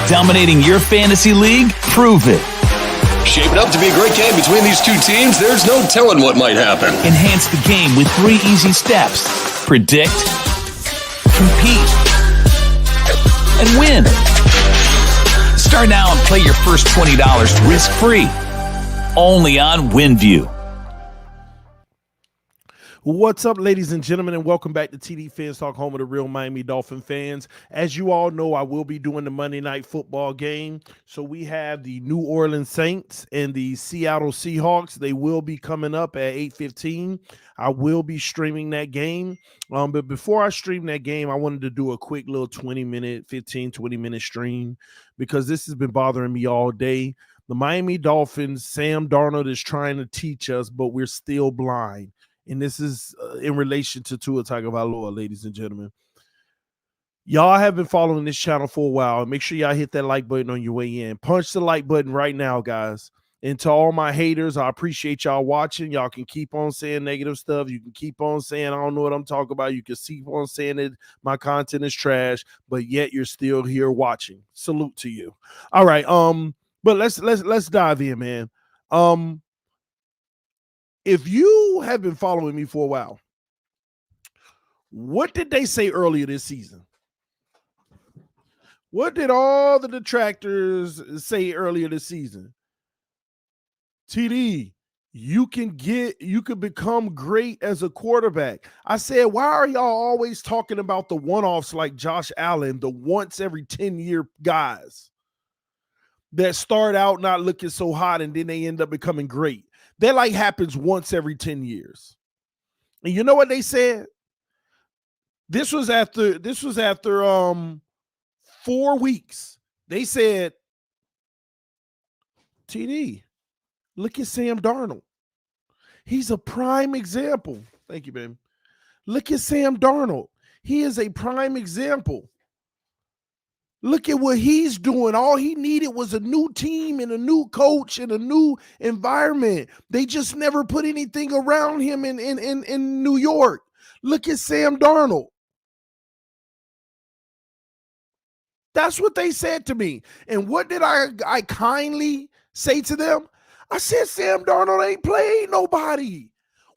Dominating your fantasy league? Prove it. Shaping up to be a great game between these two teams. There's no telling what might happen. Enhance the game with 3 easy steps. Predict, compete, and win. Start now and play your first $20 risk-free. Only on WINVIEW. What's up, ladies and gentlemen, and welcome back to TDPHINSTALK, home of the real Miami Dolphin fans. As you all know, I will be doing the Monday Night Football game. So we have the New Orleans Saints and the Seattle Seahawks. They will be coming up at 8:15. I will be streaming that game. But before I stream that game, I wanted to do a quick little 20-minute stream because this has been bothering me all day. The Miami Dolphins, Sam Darnold is trying to teach us, but we're still blind. And this is in relation to Tua Tagovailoa, ladies and gentlemen. Y'all have been following this channel for a while. Make sure y'all hit that like button on your way in. Punch the like button right now, guys. And to all my haters, I appreciate y'all watching. Y'all can keep on saying negative stuff. You can keep on saying, I don't know what I'm talking about. You can keep on saying that my content is trash, but yet you're still here watching. Salute to you. All right. But let's dive in, man. If you have been following me for a while, what did they say earlier this season? What did all the detractors say earlier this season? TD, you could become great as a quarterback. I said, why are y'all always talking about the one-offs like Josh Allen, the once every 10-year guys that start out not looking so hot and then they end up becoming great? That like happens once every 10 years. And you know what they said? This was after 4 weeks. They said, TD, look at Sam Darnold. He's a prime example. Thank you, baby. Look at Sam Darnold. He is a prime example. Look at what he's doing. All he needed was a new team and a new coach and a new environment. They just never put anything around him in New York. Look at Sam Darnold. That's what they said to me. And what did I kindly say to them? I said, Sam Darnold ain't played nobody.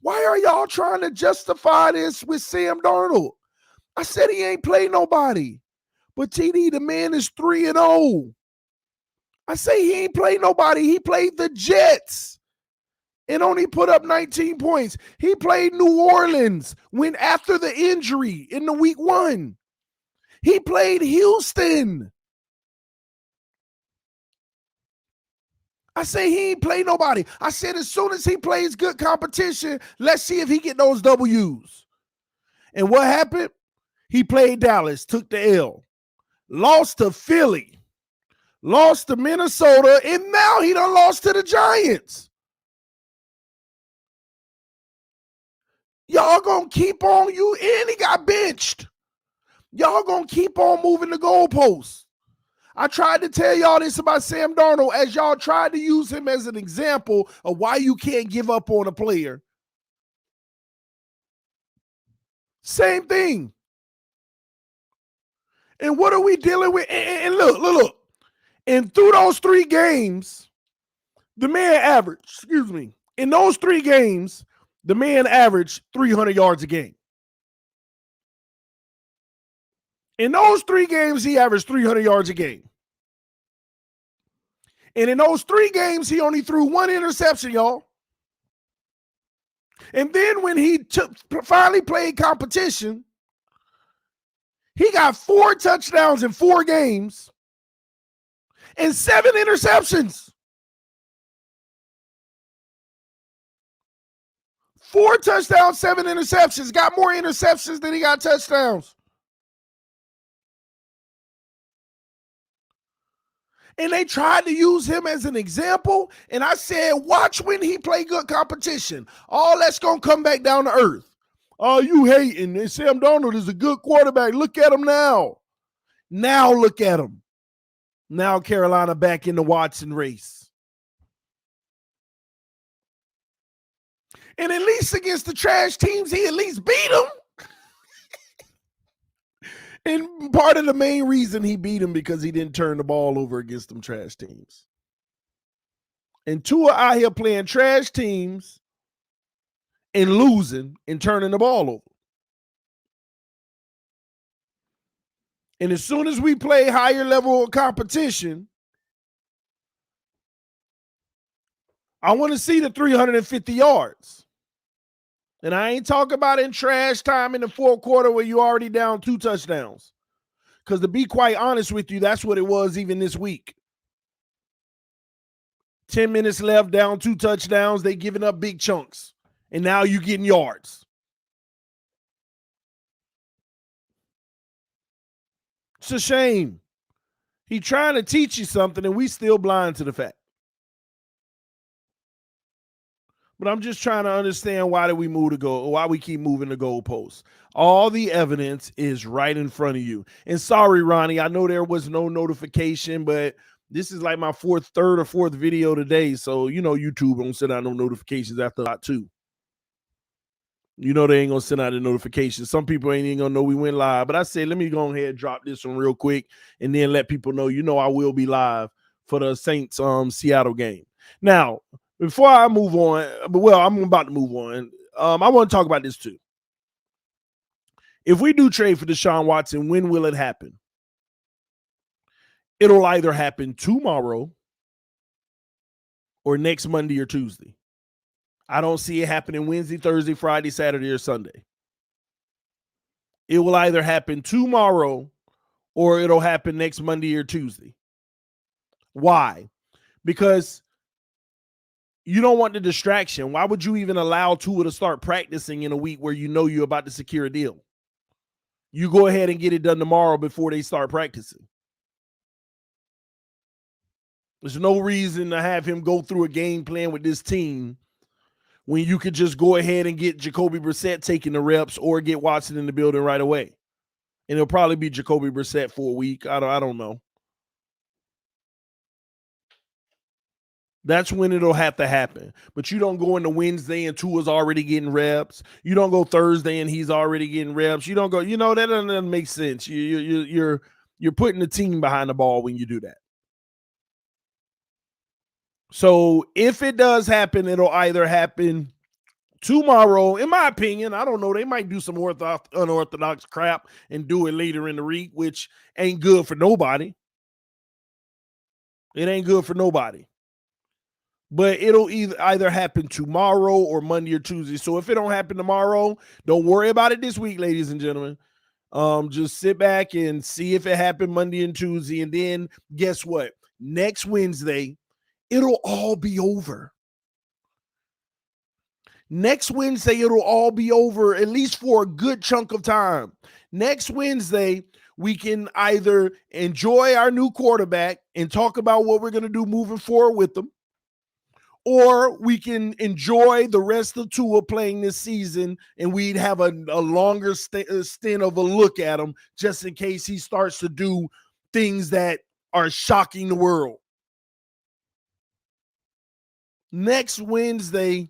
Why are y'all trying to justify this with Sam Darnold? I said he ain't played nobody. But TD, the man is 3-0. I say he ain't played nobody. He played the Jets and only put up 19 points. He played New Orleans when after the injury in the week 1. He played Houston. I say he ain't played nobody. I said as soon as he plays good competition, let's see if he get those W's. And what happened? He played Dallas, took the L, lost to Philly, lost to Minnesota, and now he done lost to the Giants. Y'all gonna keep on you, and he got benched. Y'all gonna keep on moving the goalposts. I tried to tell y'all this about Sam Darnold as y'all tried to use him as an example of why you can't give up on a player. Same thing. And what are we dealing with? And look. And through those 3 games, the man averaged, in those 3 games, the man averaged 300 yards a game. In those 3 games, he averaged 300 yards a game. And in those 3 games, he only threw 1 interception, y'all. And then when he finally played competition, he got 4 touchdowns in 4 games and 7 interceptions. 4 touchdowns, 7 interceptions. Got more interceptions than he got touchdowns. And they tried to use him as an example. And I said, watch when he play good competition. All that's going to come back down to earth. Oh, you hating. And Sam Darnold is a good quarterback. Look at him now. Now look at him. Now Carolina back in the Watson race. And at least against the trash teams, he at least beat them. And part of the main reason he beat him because he didn't turn the ball over against them trash teams. And Tua out here playing trash teams and losing and turning the ball over. And as soon as we play higher level of competition, I want to see the 350 yards. And I ain't talking about in trash time in the 4th quarter where you already down 2 touchdowns. Because to be quite honest with you, that's what it was even this week. 10 minutes left, down 2 touchdowns. They giving up big chunks. And now you getting yards. It's a shame. He trying to teach you something and we still blind to the fact. But I'm just trying to understand why we keep moving the goalposts. All the evidence is right in front of you. And sorry, Ronnie, I know there was no notification, but this is like my 3rd or 4th video today. So, YouTube don't send out no notifications after lot 2. They ain't going to send out a notification. Some people ain't even going to know we went live. But I said, let me go ahead and drop this one real quick and then let people know, I will be live for the Saints Seattle game. Now, before I move on, I'm about to move on. I want to talk about this too. If we do trade for Deshaun Watson, when will it happen? It'll either happen tomorrow or next Monday or Tuesday. I don't see it happening Wednesday, Thursday, Friday, Saturday, or Sunday. It will either happen tomorrow or it'll happen next Monday or Tuesday. Why? Because you don't want the distraction. Why would you even allow Tua to start practicing in a week where you're about to secure a deal? You go ahead and get it done tomorrow before they start practicing. There's no reason to have him go through a game plan with this team when you could just go ahead and get Jacoby Brissett taking the reps or get Watson in the building right away. And it'll probably be Jacoby Brissett for a week. I don't know. That's when it'll have to happen. But you don't go into Wednesday and Tua's already getting reps. You don't go Thursday and he's already getting reps. You don't go, that doesn't make sense. You're putting the team behind the ball when you do that. So if it does happen, it'll either happen tomorrow, in my opinion, I don't know. They might do some unorthodox crap and do it later in the week, which ain't good for nobody. It ain't good for nobody. But it'll either happen tomorrow or Monday or Tuesday. So if it don't happen tomorrow, don't worry about it this week, ladies and gentlemen. Just sit back and see if it happened Monday and Tuesday. And then guess what? Next Wednesday, it'll all be over. Next Wednesday, it'll all be over, at least for a good chunk of time. Next Wednesday, we can either enjoy our new quarterback and talk about what we're going to do moving forward with them, or we can enjoy the rest of Tua playing this season, and we'd have a longer stint of a look at him just in case he starts to do things that are shocking the world. Next Wednesday,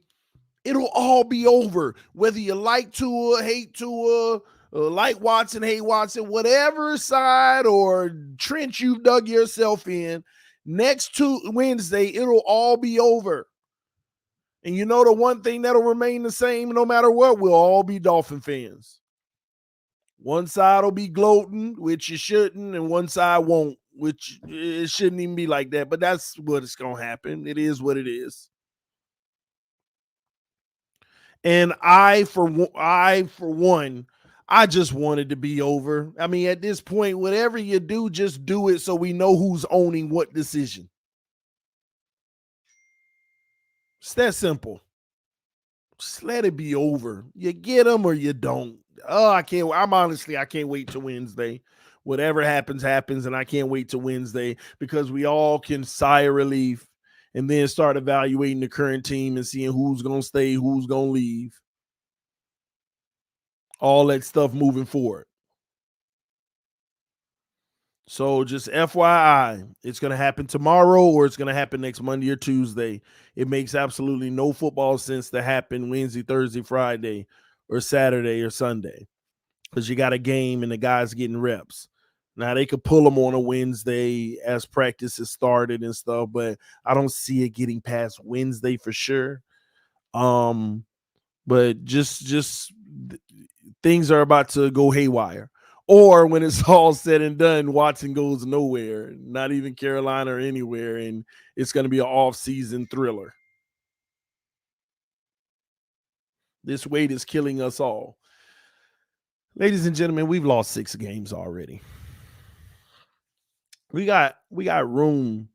it'll all be over. Whether you like Tua, hate Tua, like Watson, hate Watson, whatever side or trench you've dug yourself in, next Wednesday, it'll all be over. And you know the one thing that'll remain the same no matter what, we'll all be Dolphin fans. One side will be gloating, which you shouldn't, and one side won't, which it shouldn't even be like that. But that's what it's going to happen. It is what it is. And I, for one, I just wanted to be over. I mean, at this point, whatever you do, just do it so we know who's owning what decision. It's that simple. Just let it be over. You get them or you don't. Oh, I can't wait till Wednesday. Whatever happens, happens, and I can't wait till Wednesday because we all can sigh of relief and then start evaluating the current team and seeing who's going to stay, who's going to leave. All that stuff moving forward. So just FYI, it's going to happen tomorrow or it's going to happen next Monday or Tuesday. It makes absolutely no football sense to happen Wednesday, Thursday, Friday, or Saturday or Sunday because you got a game and the guy's getting reps. Now, they could pull them on a Wednesday as practice has started and stuff, but I don't see it getting past Wednesday for sure. But just things are about to go haywire. Or when it's all said and done, Watson goes nowhere, not even Carolina or anywhere, and it's going to be an off-season thriller. This wait is killing us all. Ladies and gentlemen, we've lost 6 games already. We got room.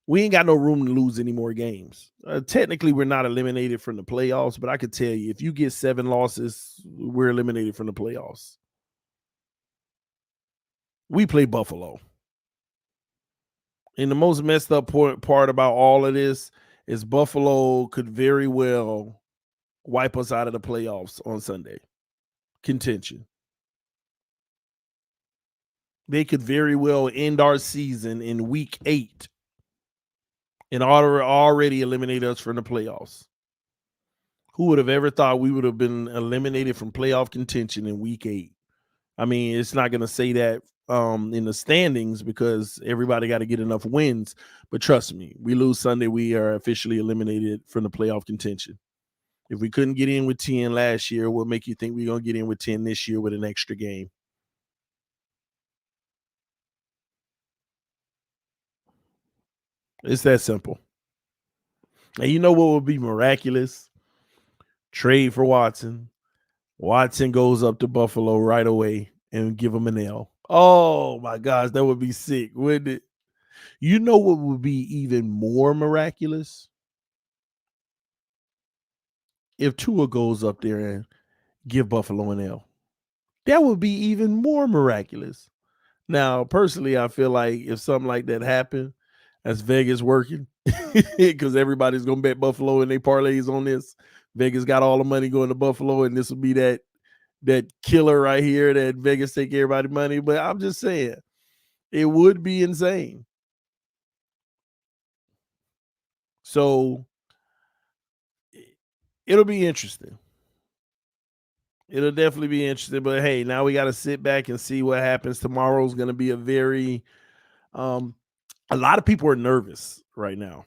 We ain't got no room to lose any more games. Technically, we're not eliminated from the playoffs, but I could tell you, if you get 7 losses, we're eliminated from the playoffs. We play Buffalo. And the most messed up part about all of this is Buffalo could very well wipe us out of the playoffs on Sunday. Contention. They could very well end our season in week 8 and already eliminate us from the playoffs. Who would have ever thought we would have been eliminated from playoff contention in week 8? I mean, it's not going to say that in the standings because everybody got to get enough wins. But trust me, we lose Sunday, we are officially eliminated from the playoff contention. If we couldn't get in with 10 last year, what make you think we're going to get in with 10 this year with an extra game? It's that simple. And you know what would be miraculous? Trade for Watson. Watson goes up to Buffalo right away and give him an L. Oh, my gosh, that would be sick, wouldn't it? You know what would be even more miraculous? If Tua goes up there and give Buffalo an L. That would be even more miraculous. Now, personally, I feel like if something like that happened, that's Vegas working because everybody's going to bet Buffalo and they parlays on this. Vegas got all the money going to Buffalo, and this will be that killer right here that Vegas take everybody's money. But I'm just saying, it would be insane. So it'll be interesting. It'll definitely be interesting. But hey, now we got to sit back and see what happens. Tomorrow's going to be a very a lot of people are nervous right now.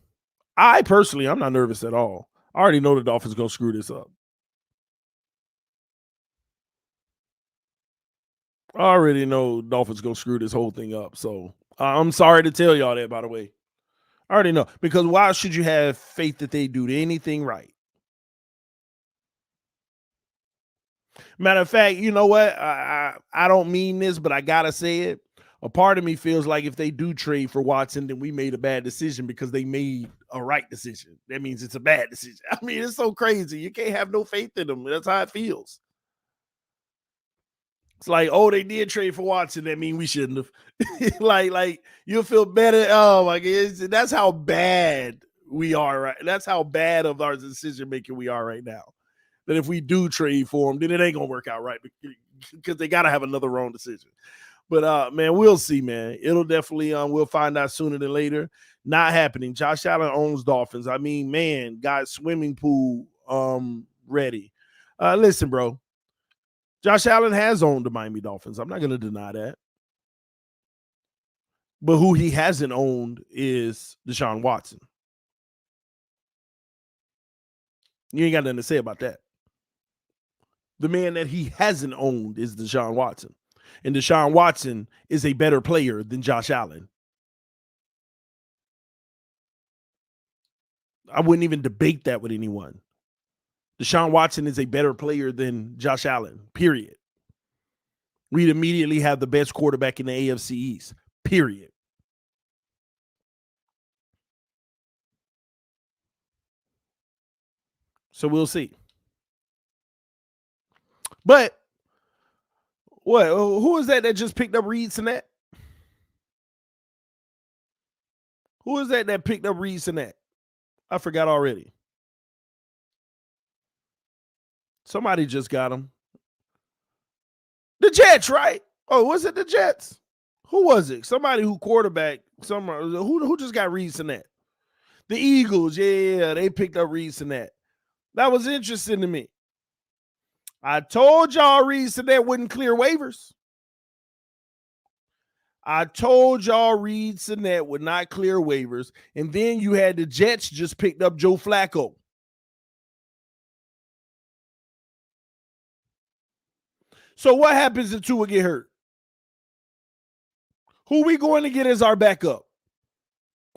I personally, I'm not nervous at all. I already know the Dolphins gonna screw this up. I already know Dolphins gonna screw this whole thing up. So I'm sorry to tell y'all that, by the way. I already know, because why should you have faith that they do anything right? Matter of fact, you know what? I don't mean this, but I gotta say it. A part of me feels like if they do trade for Watson, then we made a bad decision because they made a right decision. That means it's a bad decision. I mean, it's so crazy. You can't have no faith in them. That's how it feels. It's like, oh, they did trade for Watson. That means we shouldn't have. like you'll feel better. Oh my God, that's how bad we are, right? That's how bad of our decision making we are right now. That if we do trade for them, then it ain't gonna work out right because they gotta have another wrong decision. But man, we'll see, man. It'll definitely we'll find out sooner than later. Not happening. Josh Allen owns Dolphins. I mean, man, got swimming pool ready. Listen, bro. Josh Allen has owned the Miami Dolphins. I'm not gonna deny that. But who he hasn't owned is Deshaun Watson. You ain't got nothing to say about that. The man that he hasn't owned is Deshaun Watson. And Deshaun Watson is a better player than Josh Allen. I wouldn't even debate that with anyone. Deshaun Watson is a better player than Josh Allen, period. We'd immediately have the best quarterback in the AFC East, period. So we'll see. But what? Who is that just picked up Reed Sinnett? Who is that picked up Reed Sinnett? I forgot already. Somebody just got him. The Jets, right? Oh, was it the Jets? Who was it? Somebody who quarterback. Who just got Reed Sinnett? The Eagles. Yeah, they picked up Reed Sinnett. That was interesting to me. I told y'all Reed Sinnett wouldn't clear waivers. I told y'all Reed Sinnett would not clear waivers. And then you had the Jets just picked up Joe Flacco. So what happens if Tua get hurt? Who we going to get as our backup?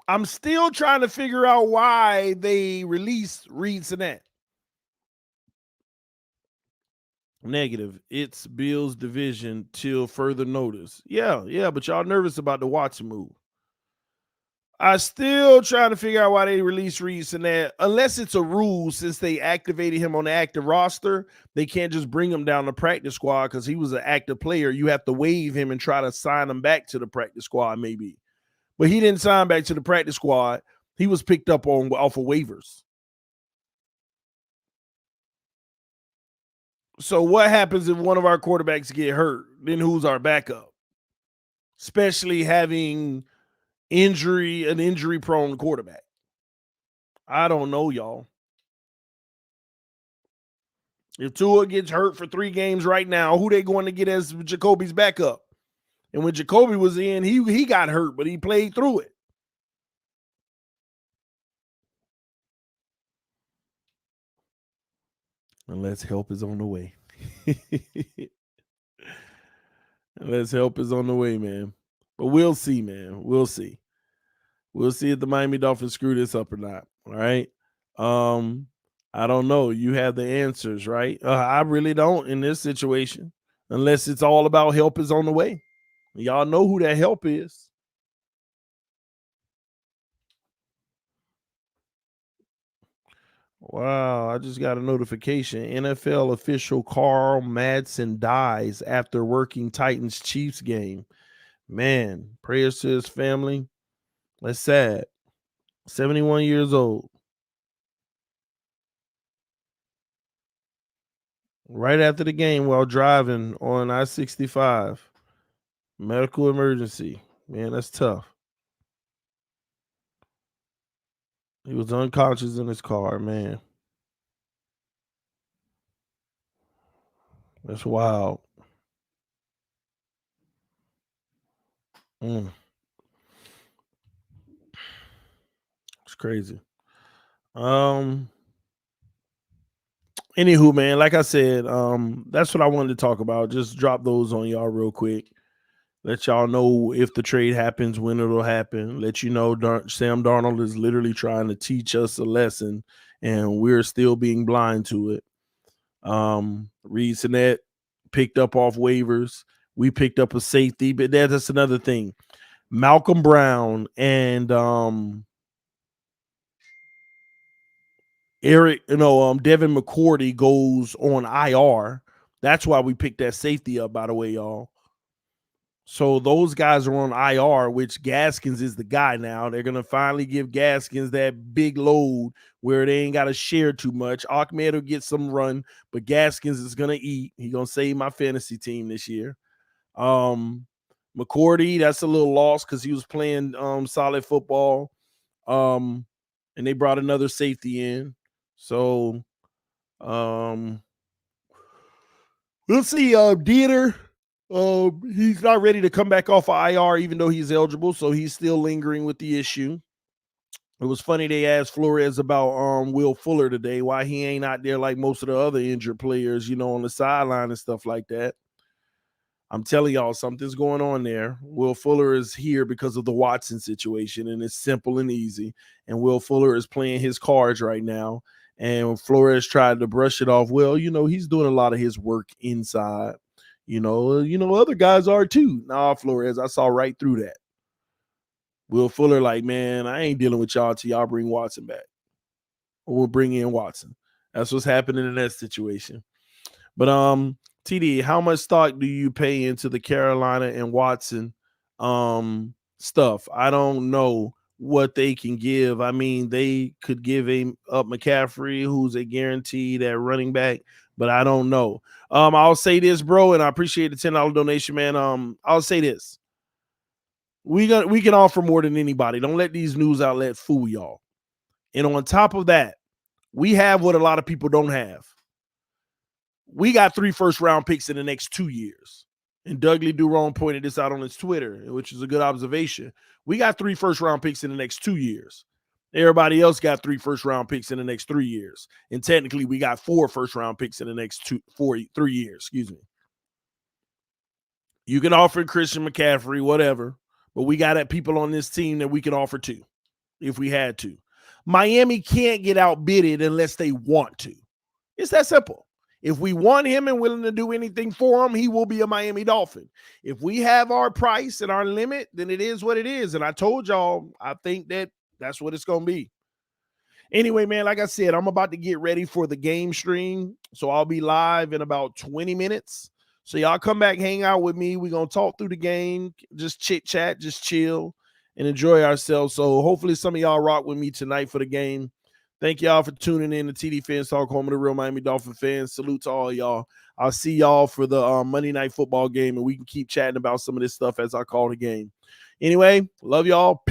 I'm still trying to figure out why they released Reed Sinnett. Negative. It's Bills division till further notice. Yeah, but y'all nervous about the Watson move. I still trying to figure out why they released Reed Sinnett. Unless it's a rule, since they activated him on the active roster, they can't just bring him down the practice squad because he was an active player. You have to waive him and try to sign him back to the practice squad, maybe. But he didn't sign back to the practice squad. He was picked up off of waivers. So what happens if one of our quarterbacks get hurt? Then who's our backup? Especially having an injury-prone quarterback. I don't know, y'all. If Tua gets hurt for 3 games right now, who they going to get as Jacoby's backup? And when Jacoby was in, he got hurt, but he played through it. Unless help is on the way. Unless help is on the way, man. But we'll see, man. We'll see. We'll see if the Miami Dolphins screw this up or not. All right. I don't know. You have the answers, right? I really don't in this situation, unless it's all about help is on the way. Y'all know who that help is. Wow, I just got a notification. NFL official Carl Madsen dies after working Titans Chiefs game. Man, prayers to his family. That's sad. 71 years old. Right after the game while driving on I-65. Medical emergency. Man, that's tough. He was unconscious in his car, man. That's wild. It's crazy. Anywho, man, like I said, that's what I wanted to talk about. Just drop those on y'all real quick. Let y'all know if the trade happens, when it'll happen. Let you know Sam Darnold is literally trying to teach us a lesson, and we're still being blind to it. Reed Sinnett picked up off waivers. We picked up a safety, but that's another thing. Malcolm Brown and Devin McCourty goes on IR. That's why we picked that safety up, by the way, y'all. So those guys are on IR, which Gaskins is the guy now. They're going to finally give Gaskins that big load where they ain't got to share too much. Ahmed will get some run, but Gaskins is going to eat. He's going to save my fantasy team this year. McCourty, that's a little lost because he was playing solid football. And they brought another safety in. So we'll see. Dieter. He's not ready to come back off of IR, even though he's eligible, so he's still lingering with the issue. It was funny they asked Flores about Will Fuller today, why he ain't out there like most of the other injured players, on the sideline and stuff like that. I'm telling y'all, something's going on there. Will Fuller is here because of the Watson situation, and it's simple and easy. And Will Fuller is playing his cards right now. And Flores tried to brush it off. Well, he's doing a lot of his work inside. Other guys are too. Nah, Flores, I saw right through that. Will Fuller, like, man, I ain't dealing with y'all till y'all bring Watson back. Or we'll bring in Watson. That's what's happening in that situation. But TD, how much stock do you pay into the Carolina and Watson stuff? I don't know what they can give. I mean, they could give up McCaffrey, who's a guaranteed at running back, but I don't know. I'll say this, bro, and I appreciate the $10 donation, man. I'll say this. We can offer more than anybody. Don't let these news outlets fool y'all. And on top of that, we have what a lot of people don't have. We got 3 first-round picks in the next 2 years. And Dougley Durone pointed this out on his Twitter, which is a good observation. We got 3 first-round picks in the next 2 years. Everybody else got 3 first-round picks in the next 3 years. And technically, we got 4 first-round picks in the next 3 years. Excuse me. You can offer Christian McCaffrey, whatever. But we got people on this team that we can offer to if we had to. Miami can't get outbidded unless they want to. It's that simple. If we want him and willing to do anything for him, he will be a Miami Dolphin. If we have our price and our limit, then it is what it is. And I told y'all, I think that's what it's going to be. Anyway, man, like I said, I'm about to get ready for the game stream. So I'll be live in about 20 minutes. So y'all come back, hang out with me. We're going to talk through the game, just chit chat, just chill and enjoy ourselves. So hopefully some of y'all rock with me tonight for the game. Thank y'all for tuning in to TD FINSTALK, home of the real Miami Dolphin fans. Salute to all y'all. I'll see y'all for the Monday night football game, and we can keep chatting about some of this stuff as I call the game. Anyway, love y'all.